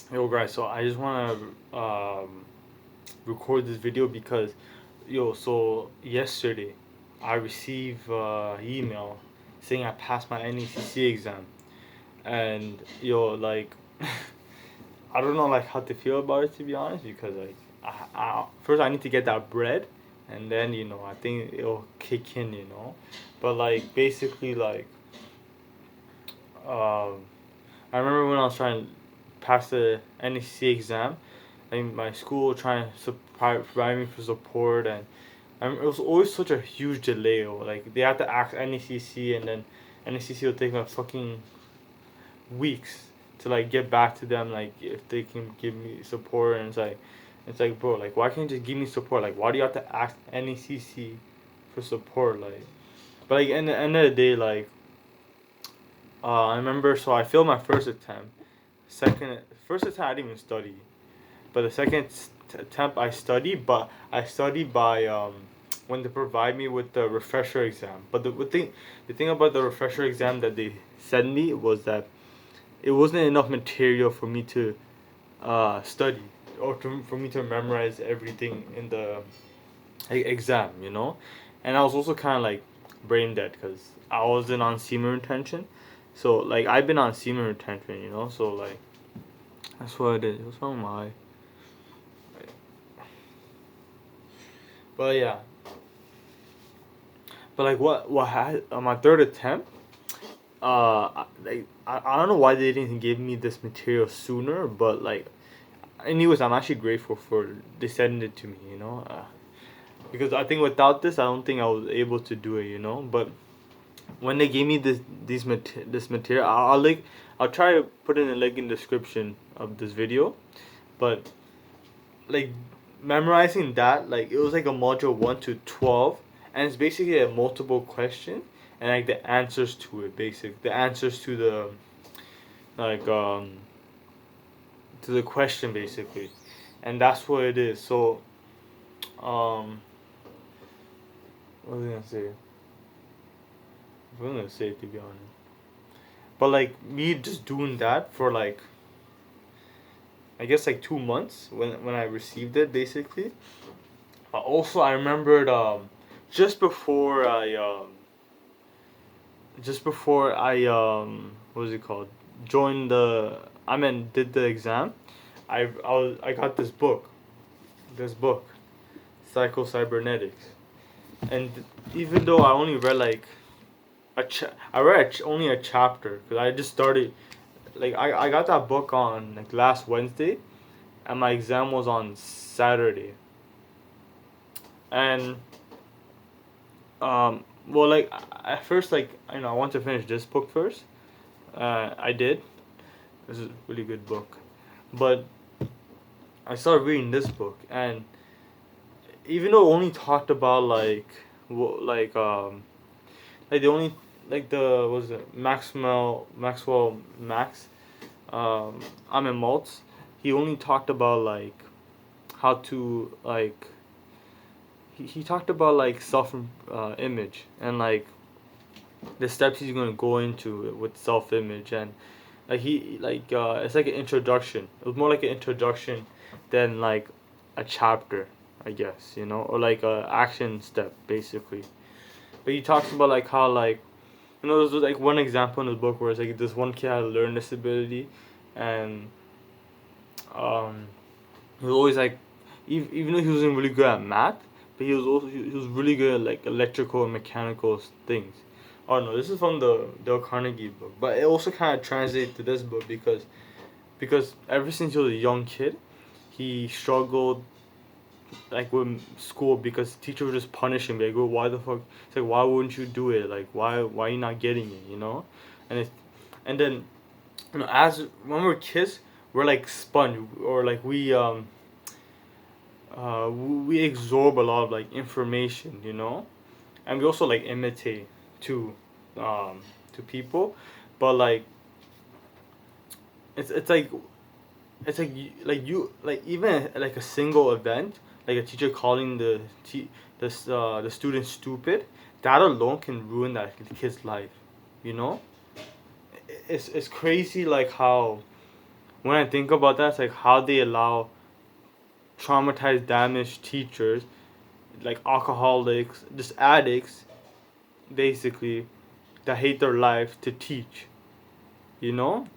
Yo, guys, so I just want to record this video because, so yesterday I received email saying I passed my NECC exam, and like, I don't know like how to feel about it, to be honest, because like, first I need to get that bread, and then I think it'll kick in, but like basically like, um, I remember when I was trying to pass the NEC exam, like my school trying to provide me for support, and it was always such a huge delay. Or like they had to ask NECC, and then NECC will take like fucking weeks to like get back to them, like if they can give me support. And it's like, bro, like why can't you just give me support? Like why do you have to ask NECC for support? Like, but like in the end of the day, like I remember, so I failed my first attempt. First attempt I didn't even study, but the second attempt I studied, but I studied by when they provide me with the refresher exam. But the thing about the refresher exam that they sent me was that it wasn't enough material for me to study, or for me to memorize everything in the exam, and I was also kind of like brain dead because I wasn't on semen retention. So like I've been on semen retention, so like that's what it is. What's wrong with my eye? But yeah, but like what had on my third attempt, I don't know why they didn't give me this material sooner, but like anyways, I'm actually grateful for they sending it to me, because I think without this, I don't think I was able to do it, but when they gave me this material, I'll try to put in a link in the description of this video, but like memorizing that, like it was like a module 1 to 12, and it's basically a multiple question, and like the answers to it, the answers to the like to the question basically, and that's what it is. So um what was I gonna say? I was gonna say, to be honest, but like me just doing that for like, I guess like 2 months when I received it basically. Also, I remembered just before I what was it called, joined the I mean did the exam. I got this book, Psycho Cybernetics, and even though I only read like I read only a chapter because I just started, like I got that book on like last Wednesday, and my exam was on Saturday. And well, like at first, like I want to finish this book first. I did. This is a really good book, but I started reading this book, and even though it only talked about like like the only like the what was it Maxwell Max I'm in Maltz, he only talked about like how to like he talked about like self image, and like the steps he's gonna go into with self image, and like he like it's like an introduction. It was more like an introduction than like a chapter, I guess, or like a action step basically. But he talks about like how like there's like one example in the book where it's like this one kid had a learning disability, and um he was always like, even though he wasn't really good at math, but he was really good at like electrical and mechanical things. Oh no, this is from the Dale Carnegie book, but it also kind of translates to this book because ever since he was a young kid, he struggled like with school because teacher would just punish him. Like, well, why the fuck? It's like, why wouldn't you do it? Like, why are you not getting it? And it, and then as when we're kids, we're like sponge, or like we absorb a lot of like information, and we also like imitate to to people, but like it's like like even like a single event, like a teacher calling the student stupid, that alone can ruin that kid's life, you know. It's crazy like how when I think about that, it's like how they allow traumatized, damaged teachers, like alcoholics, just addicts, basically, that hate their life to teach, you know?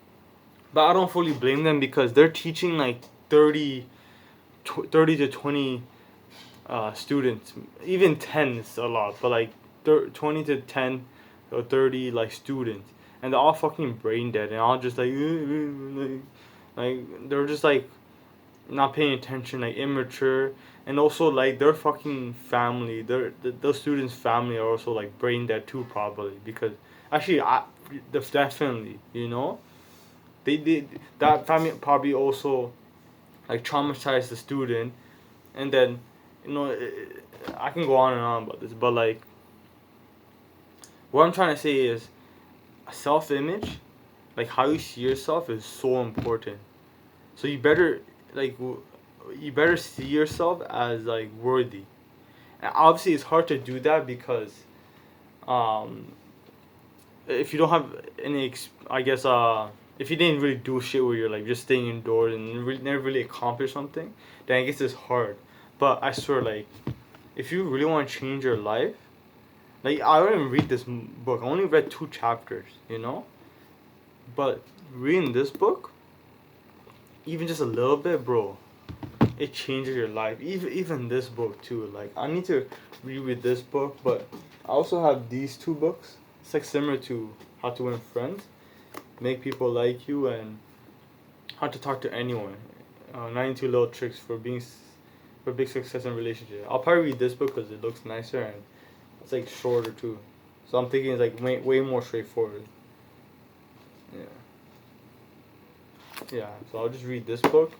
But I don't fully blame them because they're teaching like 30, 30 to 20 students. Even 10 is a lot, but like 20 to 10 or 30 like students. And they're all fucking brain dead and all just like they're just like not paying attention, like immature. And also like their fucking family, those students' family are also like brain dead too, probably, because actually definitely, you know, they did that family probably also like traumatized the student. And then, you know, I can go on and on about this, but like what I'm trying to say is self-image, like how you see yourself, is so important. So you better like you better see yourself as like worthy. And obviously it's hard to do that because um if you don't have any I guess if you didn't really do shit where you're like just staying indoors and really, never really accomplish something, then I guess it's hard. But I swear, like, if you really want to change your life, like, I didn't even read this book. I only read 2 chapters, you know. But reading this book, even just a little bit, bro, it changes your life. Even this book too. Like, I need to reread this book, but I also have these 2 books. It's like similar to How to Win Friends, Make People Like You, and How to Talk to Anyone. 92 Little Tricks for Big Success in Relationship. I'll probably read this book because it looks nicer and it's like shorter too. So I'm thinking it's like way more straightforward. Yeah. Yeah. So I'll just read this book,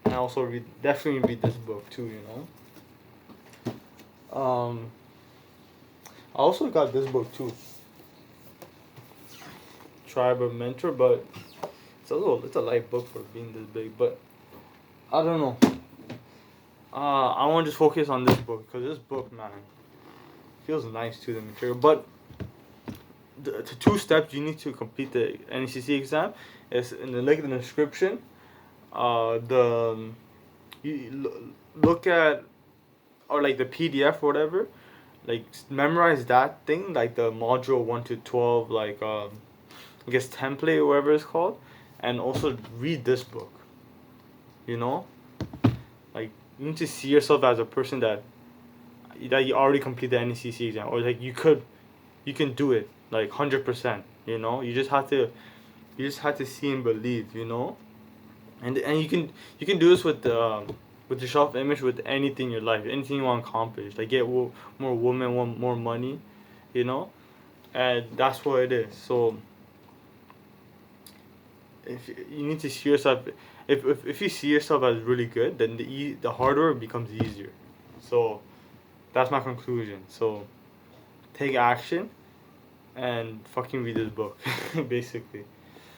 and I also definitely read this book too. You know. I also got this book too. Tribe of Mentor, but it's a light book for being this big. But I don't know. I want to just focus on this book because this book, man, feels nice to the material. But the 2 steps you need to complete the NECC exam is in the link in the description. The look at, or like the PDF or whatever, like memorize that thing, like the module 1 to 12, like I guess template or whatever it's called, and also read this book. You know, like you need to see yourself as a person that you already completed the NECC exam, or like you can do it like 100%. You know, you just have to see and believe. You know, and you can do this with your self image, with anything in your life, anything you want to accomplish, like get more women, want more money, you know, and that's what it is. So if you need to see yourself, if you see yourself as really good, then the hard work becomes easier. So that's my conclusion. So take action and fucking read this book, basically.